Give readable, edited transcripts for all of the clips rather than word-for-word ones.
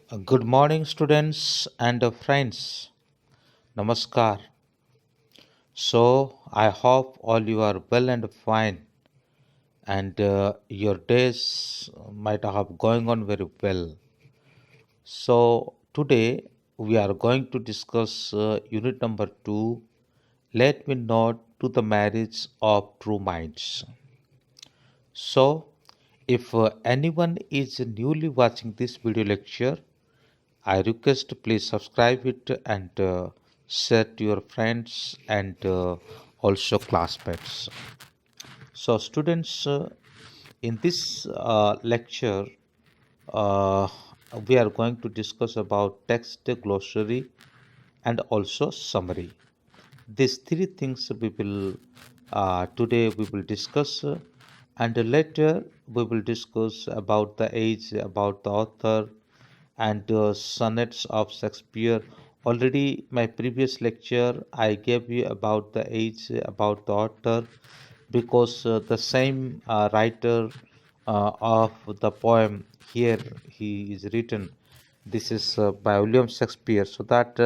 Good morning, students and friends. Namaskar. So, I hope all you are well and fine, and your days might have going on very well. So, today we are going to discuss unit number 2. Let me not to the marriage of true minds. So, if anyone is newly watching this video lecture, I request please subscribe it and share to your friends and also classmates. So, students, in this lecture, uh, we are going to discuss about text glossary and also summary. These three things we will today we will discuss, and later we will discuss about the age, about the author, and sonnets of Shakespeare. Already, my previous lecture, I gave you about the age, about the author, because the same writer of the poem here he is written. This is by William Shakespeare. So that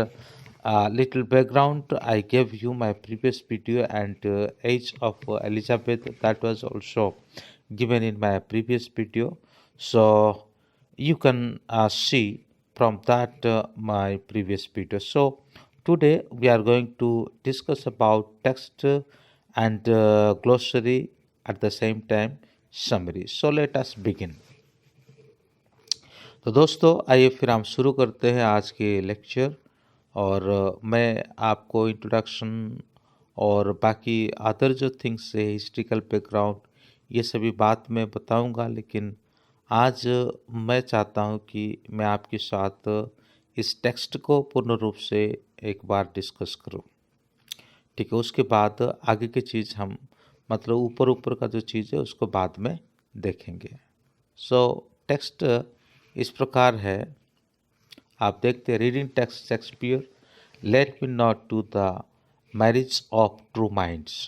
little background I gave you my previous video, and age of Elizabeth, that was also given in my previous video. So you can see from that my previous video. So today we are going to discuss about text and glossary, at the same time summary. So let us begin. तो दोस्तों आइए फिर हम शुरू करते हैं आज के लेक्चर। और मैं आपको इंट्रोडक्शन और बाकी अदर जो थिंग्स है, हिस्ट्रिकल बैकग्राउंड, ये सभी बात मैं बताऊंगा। लेकिन आज मैं चाहता हूं कि मैं आपके साथ इस टेक्स्ट को पूर्ण रूप से एक बार डिस्कस करूं। ठीक है, उसके बाद आगे की चीज़ हम मतलब ऊपर ऊपर का जो चीज़ है उसको बाद में देखेंगे। सो टेक्स्ट इस प्रकार है, आप देखते हैं, reading text Shakespeare, let me not to the marriage of true minds.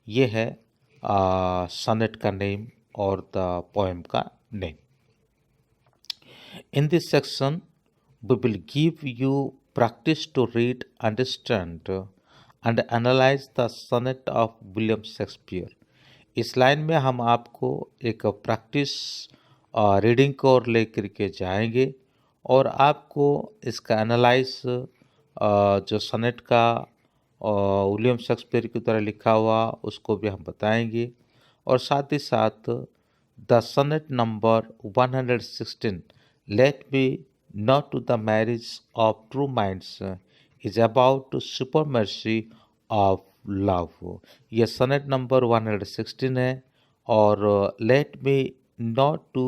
ये है सनेट का नेम और द पोएम का name. In this section, we will give you practice to read, understand, and analyze the sonnet of William Shakespeare. इस line में हम आपको एक प्रैक्टिस रीडिंग को और लेकर के जाएंगे, और आपको इसका एनालाइज जो सनेट का विलियम शेक्सपियर के द्वारा लिखा हुआ उसको भी हम बताएंगे। और साथ ही साथ the सनेट number 116, let me not to the marriage of true minds, is about supremacy of love। यह सनेट नंबर 116 है, और let me not to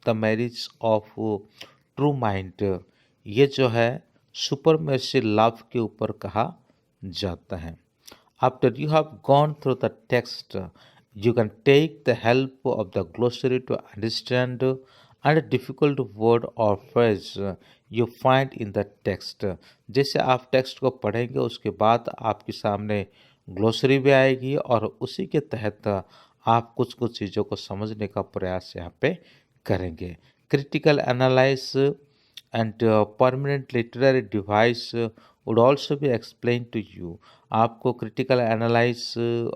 the marriage of true mind, ये जो है सुपरमेसी लव के ऊपर कहा जाता है। After you have gone through the text, you can take the help of the glossary to understand and difficult word or phrase you find in the text। जैसे आप टेक्स्ट को पढ़ेंगे उसके बाद आपके सामने ग्लोसरी भी आएगी, और उसी के तहत आप कुछ कुछ चीज़ों को समझने का प्रयास यहाँ पे करेंगे। Critical analyse and permanent literary device would also be explain to you. आपको क्रिटिकल एनालाइज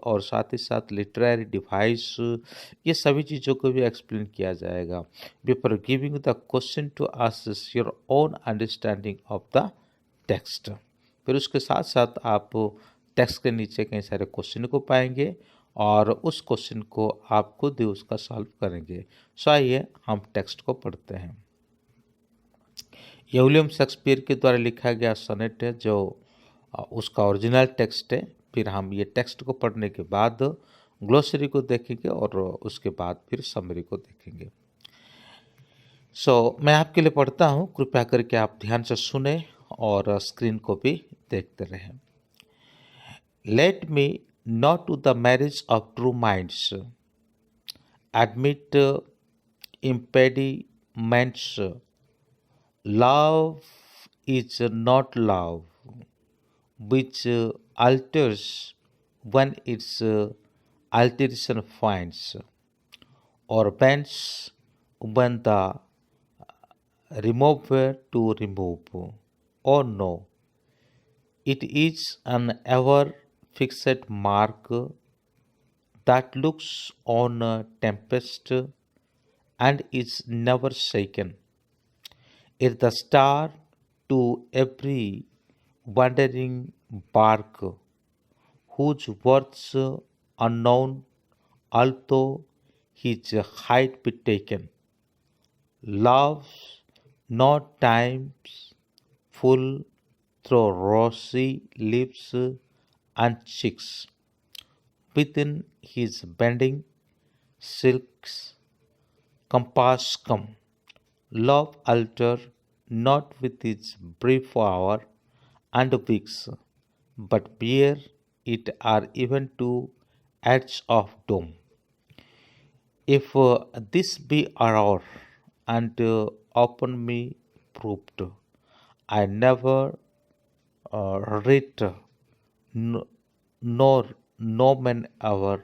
और साथ ही साथ लिटरेरी डिवाइस, ये सभी चीज़ों को भी एक्सप्लेन किया जाएगा। Before giving the question to ask your own understanding of the text. फिर उसके साथ साथ आप टेक्स्ट के नीचे कई सारे क्वेश्चन को पाएंगे, और उस क्वेश्चन को आप खुद ही उसका सॉल्व करेंगे। सो आइए हम टेक्स्ट को पढ़ते हैं। यह विलियम शेक्सपियर के द्वारा लिखा गया सोनेट है, जो उसका ओरिजिनल टेक्स्ट है। फिर हम ये टेक्स्ट को पढ़ने के बाद ग्लोसरी को देखेंगे, और उसके बाद फिर समरी को देखेंगे। मैं आपके लिए पढ़ता हूँ, कृपया करके आप ध्यान से सुने और स्क्रीन को भी देखते रहें। Let me not to the marriage of true minds admit impediments। Love is not love, which alters when its alteration finds, or bends when the remover to remove. Oh no, it is an ever fixed mark that looks on a tempest and is never shaken. Is the star to every wandering bark, whose worth's unknown, although his height be taken. Love's not times full through rosy lips and cheeks. Within his bending silks compass come. Love alter not with its brief hour and weeks, but bear it are even to edge of doom. If this be error and upon me proved, I never read n- nor no man ever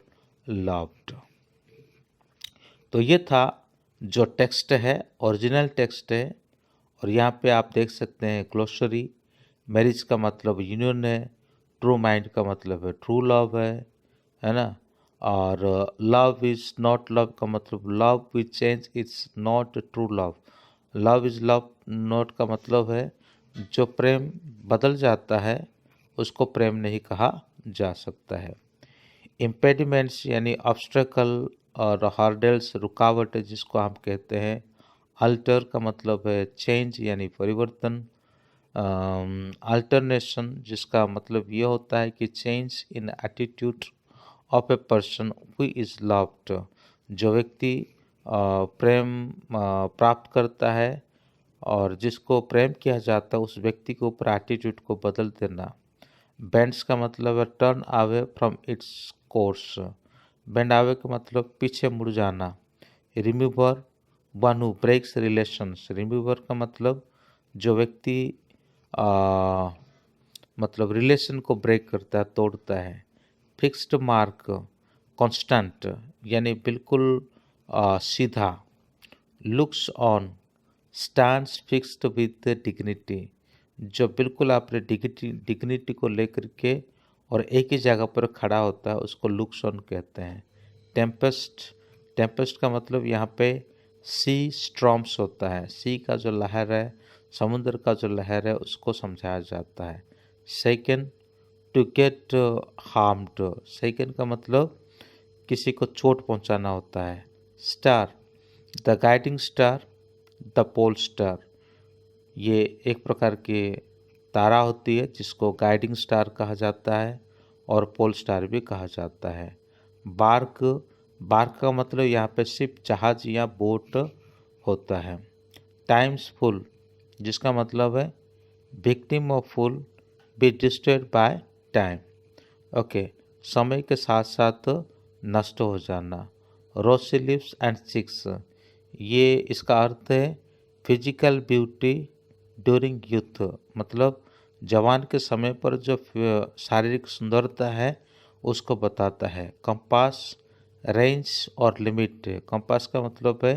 loved. तो ये था जो text है, original text है। और यहाँ पे आप देख सकते हैं ग्लोसरी। मैरिज का मतलब यूनियन है, ट्रू माइंड का मतलब है ट्रू लव है ना। और लव इज नॉट लव का मतलब love which change it's not true love. Love is love not का मतलब है जो प्रेम बदल जाता है उसको प्रेम नहीं कहा जा सकता है। इम्पेडिमेंट्स यानी ऑब्स्टेकल और हार्डल्स रुकावट जिसको हम कहते हैं। अल्टर का मतलब है चेंज यानी परिवर्तन। अल्टरनेशन जिसका मतलब ये होता है कि change in attitude of a person who is loved. जो व्यक्ति प्रेम प्राप्त करता है और जिसको प्रेम किया जाता है उस व्यक्ति के ऊपर एटीट्यूड को बदल देना। बेंड्स का मतलब है turn away from its course. Bend away का मतलब पीछे मुड़ जाना। Remover one who breaks relations. Remover का मतलब जो व्यक्ति मतलब रिलेशन को ब्रेक करता है, तोड़ता है। फिक्स्ड मार्क कांस्टेंट यानी बिल्कुल सीधा। Looks on stands fixed with dignity. जो बिल्कुल अपने डिग्निटी को लेकर के और एक ही जगह पर खड़ा होता है उसको लुक्स ऑन कहते हैं। टेम्पेस्ट टेम्पेस्ट का मतलब यहाँ पे सी स्ट्रॉम्स होता है। सी का जो लहर है, समुद्र का जो लहर है उसको समझाया जाता है। Second to get harmed. Second का मतलब किसी को चोट पहुंचाना होता है। Star the guiding star, the pole star. ये एक प्रकार की तारा होती है जिसको गाइडिंग स्टार कहा जाता है और पोल स्टार भी कहा जाता है। बार्क बार्क का मतलब यहाँ पे शिप, जहाज या बोट होता है। टाइम्स फुल जिसका मतलब है victim of full B destroyed by time. Okay, समय के साथ साथ नष्ट हो जाना। रोसी लिप्स एंड चिक्स, ये इसका अर्थ है फिजिकल ब्यूटी ड्यूरिंग यूथ। मतलब जवान के समय पर जो शारीरिक सुंदरता है उसको बताता है। कंपास रेंज और लिमिट। कंपास का मतलब है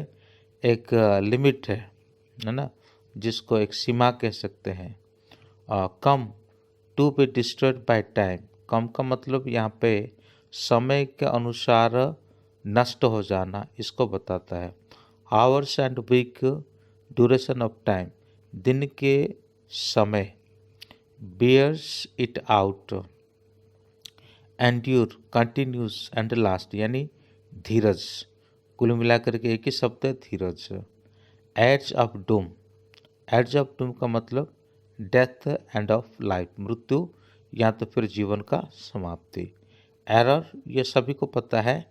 एक लिमिट है ना, जिसको एक सीमा कह सकते हैं। Come to be destroyed by time. Come का मतलब यहाँ पे समय के अनुसार नष्ट हो जाना, इसको बताता है। Hours and week duration of time, दिन के समय। Bears it out, endure, continues and last यानी धीरज। कुल मिलाकर के एक ही शब्द है धीरज। Edge of doom, edge of doom का मतलब डेथ एंड ऑफ लाइफ, मृत्यु या तो फिर जीवन का समाप्ति। एरर ये सभी को पता है,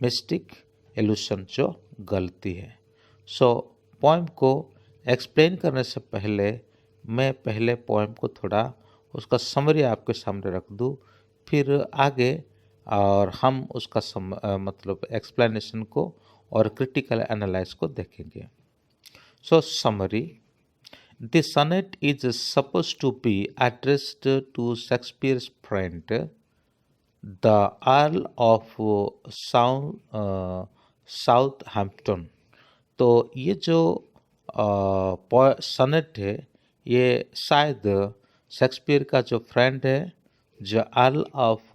मिस्टिक एल्यूशन जो गलती है। सो पोएम को एक्सप्लेन करने से पहले मैं पहले पोएम को थोड़ा उसका समरी आपके सामने रख दूँ, फिर आगे और हम उसका मतलब एक्सप्लेनेशन को और क्रिटिकल एनालाइज को देखेंगे। सो summary, the sonnet is supposed to be addressed to Shakespeare's friend, the Earl of Southampton। तो ये जो सनेट है ये शायद शेक्सपियर का जो फ्रेंड है जो अर्ल ऑफ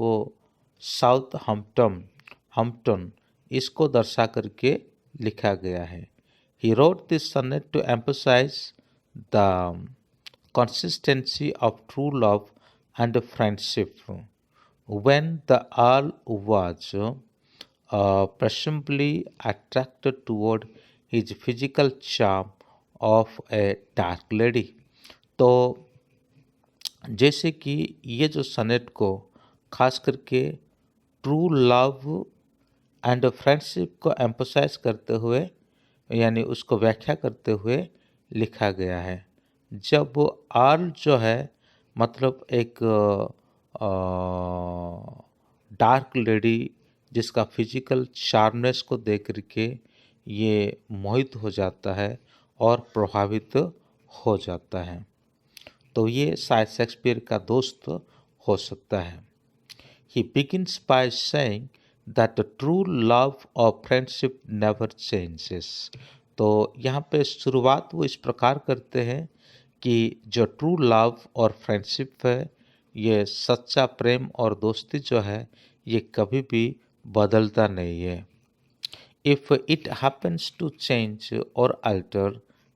साउथ हम्पटन इसको दर्शा करके लिखा गया है। He wrote this sonnet to emphasize the consistency of true love and friendship. When the Earl was presumably attracted toward his physical charm of a dark lady, तो जैसे कि ये जो सनेट को खास करके ट्रू लव एंड फ्रेंडशिप को emphasise करते हुए यानी उसको व्याख्या करते हुए लिखा गया है। जब आर्ल जो है मतलब एक डार्क लेडी जिसका फिजिकल चार्मनेस को देख करके ये मोहित हो जाता है और प्रभावित हो जाता है, तो ये शायद शेक्सपियर का दोस्त हो सकता है। He begins by saying that the true love or friendship never changes. तो यहाँ पे शुरुआत वो इस प्रकार करते हैं कि जो ट्रू लव और फ्रेंडशिप है ये सच्चा प्रेम और दोस्ती जो है ये कभी भी बदलता नहीं है। If it happens to change or alter,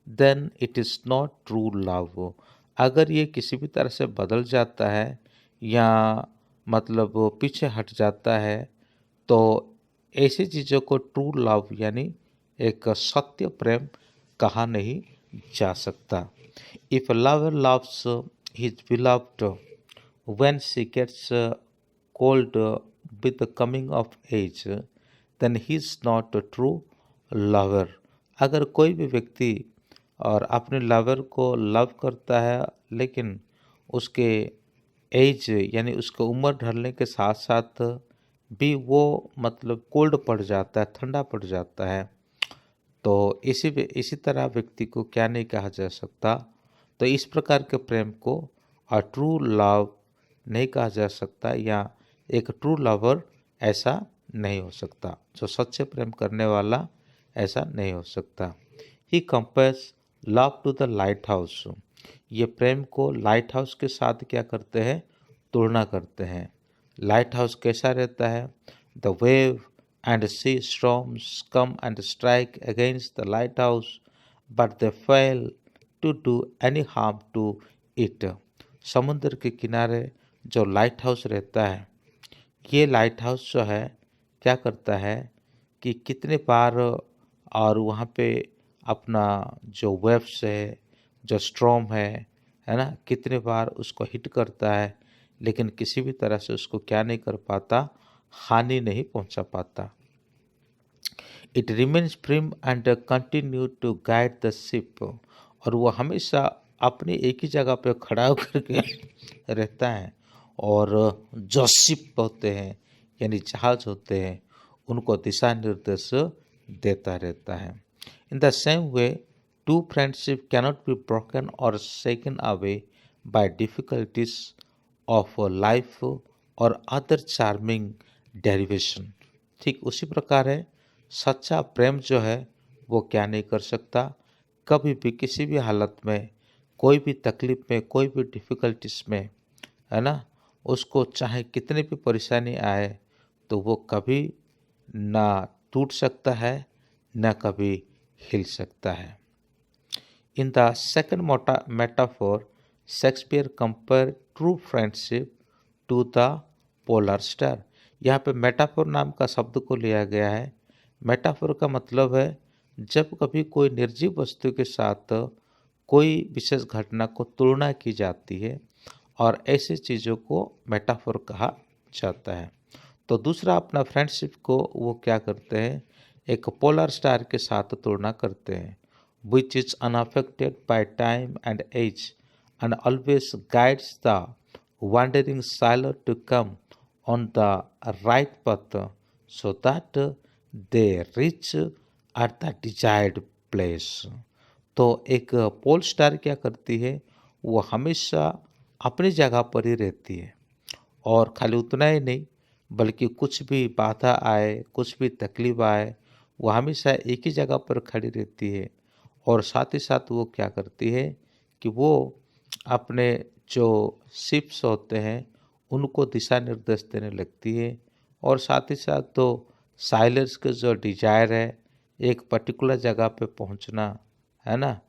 then it is not true love. अगर ये किसी भी तरह से बदल जाता है या मतलब पीछे हट जाता है तो ऐसी चीज़ों को ट्रू लव यानी एक सत्य प्रेम कहा नहीं जा सकता। If a lover loves his beloved when she gets cold with the coming of age, then he is not a true lover. अगर कोई भी व्यक्ति और अपने लवर को लव करता है लेकिन उसके एज यानी उसके उम्र ढलने के साथ साथ भी वो मतलब कोल्ड पड़ जाता है, ठंडा पड़ जाता है, तो इसी तरह व्यक्ति को क्या नहीं कहा जा सकता। तो इस प्रकार के प्रेम को ट्रू लव नहीं कहा जा सकता या एक ट्रू लवर ऐसा नहीं हो सकता, जो सच्चे प्रेम करने वाला ऐसा नहीं हो सकता। He compares love to the lighthouse. ये प्रेम को लाइट हाउस के साथ क्या करते हैं, तुलना करते हैं। लाइट हाउस कैसा रहता है? The wave and sea storms come and strike against the lighthouse but they fail to do any harm to it. समुद्र के किनारे जो लाइट हाउस रहता है, ये लाइट हाउस जो है क्या करता है कि कितने बार और वहाँ पे अपना जो वेव्स है, जो स्ट्रॉम है ना, कितने बार उसको हिट करता है लेकिन किसी भी तरह से उसको क्या नहीं कर पाता, हानि नहीं पहुँचा पाता। It remains firm and continue to guide the ship. और वो हमेशा अपनी एक ही जगह पे खड़ा होकर के रहता है और जो शिप होते हैं यानी जहाज होते हैं उनको दिशा निर्देश देता रहता है। In the same way true friendship cannot be broken और shaken away by difficulties of life और अदर चार्मिंग डेरिवेशन। ठीक उसी प्रकार है सच्चा प्रेम जो है वो क्या नहीं कर सकता, कभी भी किसी भी हालत में, कोई भी तकलीफ में, कोई भी डिफ़िकल्टीज में, है ना, उसको चाहे कितनी भी परेशानी आए तो वो कभी ना टूट सकता है ना कभी हिल सकता है। In the second metaphor Shakespeare compare true friendship to the polar star. यहाँ पे मेटाफोर नाम का शब्द को लिया गया है। मेटाफोर का मतलब है जब कभी कोई निर्जीव वस्तु के साथ कोई विशेष घटना को तुलना की जाती है और ऐसी चीज़ों को मेटाफोर कहा जाता है। तो दूसरा अपना फ्रेंडशिप को वो क्या करते हैं, एक पोलर स्टार के साथ तुलना करते हैं, which is unaffected by time and age and always guides the wandering sailor to come on the right path so that they reach at the desired place। तो एक पोल स्टार क्या करती है, वो हमेशा अपनी जगह पर ही रहती है और खाली उतना ही नहीं बल्कि कुछ भी बाधा आए, कुछ भी तकलीफ आए, वो हमेशा एक ही जगह पर खड़ी रहती है और साथ ही साथ वो क्या करती है कि वो अपने जो शिप्स होते हैं उनको दिशा निर्देश देने लगती है। और साथ ही साथ तो साइलर्स के जो डिजायर है एक पर्टिकुलर जगह पे पहुंचना, है ना,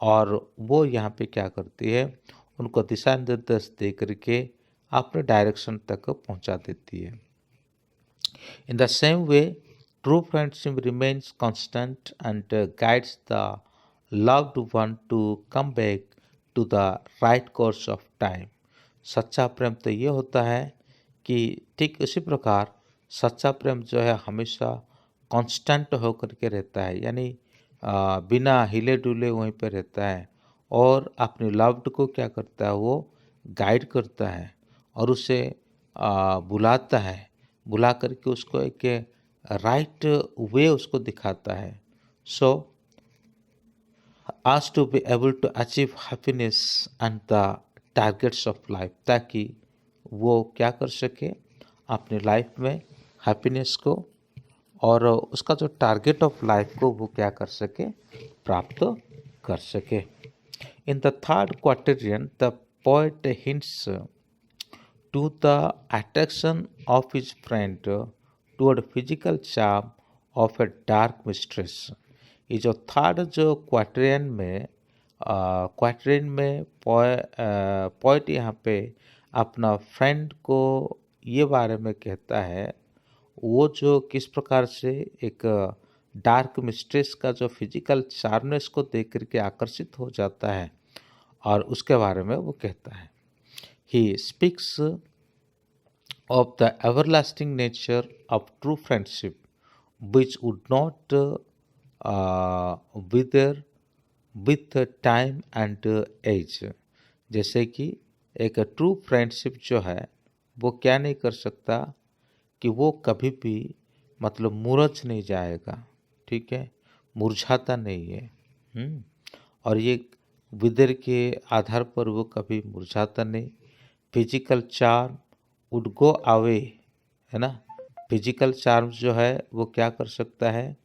और वो यहाँ पे क्या करती है, उनको दिशा निर्देश दे करके अपने डायरेक्शन तक पहुंचा देती है। In the same way, true friendship remains constant and guides the loved one to come back to the right course of time. सच्चा प्रेम तो ये होता है कि ठीक उसी प्रकार सच्चा प्रेम जो है हमेशा कांस्टेंट होकर के रहता है, यानी बिना हिले डुले वहीं पे रहता है और अपने लव्ड को क्या करता है, वो गाइड करता है और उसे बुलाता है, बुला करके उसको एक राइट वे उसको दिखाता है। So as to be able to achieve happiness and the targets of life, ताकि वो क्या कर सके अपने लाइफ में हैप्पीनेस को और उसका जो टारगेट ऑफ लाइफ को वो क्या कर सके, प्राप्त कर सके। In the third quatrain the poet hints to the attraction of his friend toward physical charm of a dark mistress। ये जो थर्ड जो क्वार्टेरियन में पोइट यहाँ पे अपना फ्रेंड को ये बारे में कहता है, वो जो किस प्रकार से एक डार्क मिस्ट्रेस का जो फिजिकल चार्मनेस को देख करके आकर्षित हो जाता है, और उसके बारे में वो कहता है। He speaks of the everlasting nature of true friendship, which would not wither with time and age। जैसे कि एक ट्रू फ्रेंडशिप जो है वो क्या नहीं कर सकता कि वो कभी भी मतलब मुरझ नहीं जाएगा, ठीक है, मुरझाता नहीं है। और ये विदर के आधार पर वो कभी मुरझाता नहीं। Physical charm would go away, है ना, फिजिकल चार्म जो है वो क्या कर सकता है,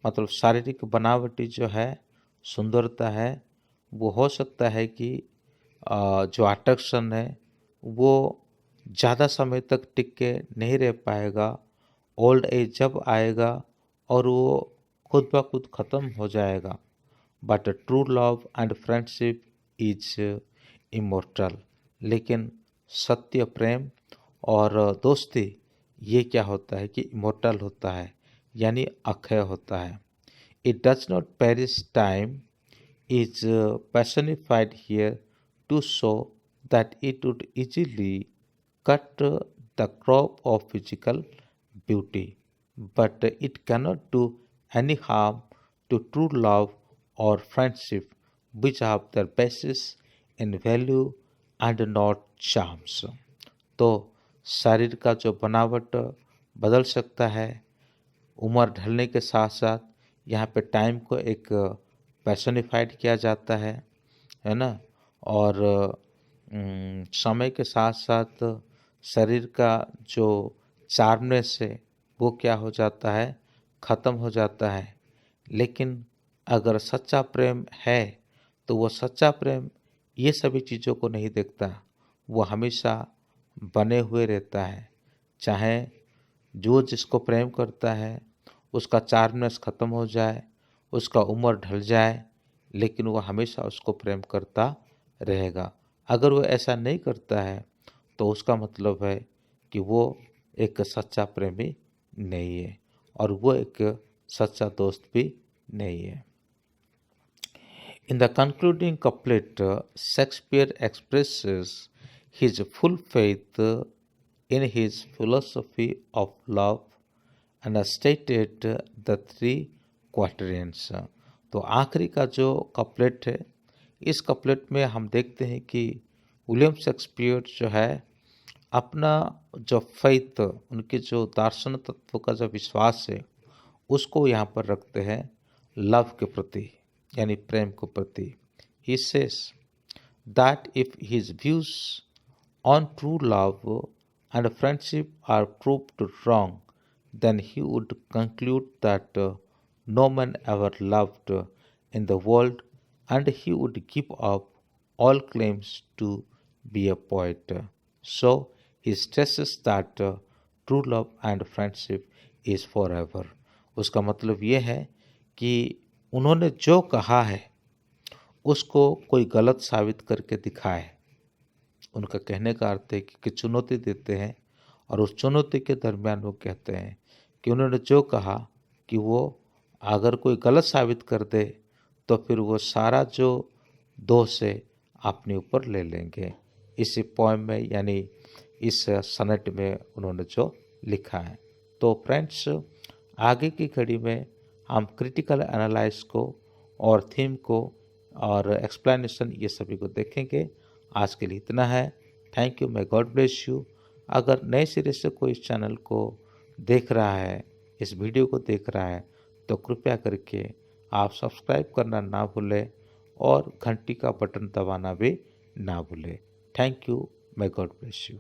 मतलब शारीरिक बनावटी जो है सुंदरता है वो हो सकता है कि जो अट्रैक्शन है वो ज़्यादा समय तक टिक के नहीं रह पाएगा। ओल्ड एज जब आएगा और वो खुद ब खुद ख़त्म हो जाएगा। But true love and friendship is immortal, लेकिन सत्य प्रेम और दोस्ती ये क्या होता है कि इमोर्टल होता है, यानी अक्षय होता है। It does not perish, time is personified here to show that it would easily cut the crop of physical beauty, but it cannot do any harm to true love or friendship, which have their basis in value and not charms। तो शरीर का जो बनावट बदल सकता है उम्र ढलने के साथ साथ, यहाँ पे टाइम को एक पैसोनिफाइड किया जाता है ना, और समय के साथ साथ शरीर का जो चार्मनेस है वो क्या हो जाता है, ख़त्म हो जाता है। लेकिन अगर सच्चा प्रेम है तो वो सच्चा प्रेम ये सभी चीज़ों को नहीं देखता, वो हमेशा बने हुए रहता है। चाहे जो जिसको प्रेम करता है उसका चार्मनेस ख़त्म हो जाए, उसका उम्र ढल जाए, लेकिन वो हमेशा उसको प्रेम करता रहेगा। अगर वो ऐसा नहीं करता है तो उसका मतलब है कि वो एक सच्चा प्रेमी नहीं है और वो एक सच्चा दोस्त भी नहीं है। In the concluding couplet, Shakespeare expresses his full faith in his philosophy of love and stated the three quatrains। तो आखिरी का जो कपलेट है, इस कपलेट में हम देखते हैं कि विलियम शेक्सपियर जो है अपना जो फेथ, उनके जो दार्शनिक तत्व का जो विश्वास है उसको यहाँ पर रखते हैं लव के प्रति, यानी प्रेम के प्रति। He says that if his views on true love and friendship are proved wrong then he would conclude that no man ever loved in the world, and he would give up all claims to be a poet. So he stresses that true love and friendship is forever. उसका मतलब ये है कि उन्होंने जो कहा है उसको कोई गलत साबित करके दिखाए। उनका कहने का अर्थ है कि चुनौती देते हैं और उस चुनौती के दरमियान वो कहते हैं कि उन्होंने जो कहा कि वो अगर कोई गलत साबित कर दे तो फिर वो सारा जो दोष है अपने ऊपर ले लेंगे। इस पोएम में यानी इस सनेट में उन्होंने जो लिखा है। तो फ्रेंड्स, आगे की कड़ी में हम क्रिटिकल एनालाइज को और थीम को और एक्सप्लेनेशन ये सभी को देखेंगे। आज के लिए इतना है। Thank you, may God bless you. अगर नए सिरे से कोई इस चैनल को देख रहा है, इस वीडियो को देख रहा है, तो कृपया करके आप सब्सक्राइब करना ना भूलें और घंटी का बटन दबाना भी ना भूलें। Thank you, may God bless you.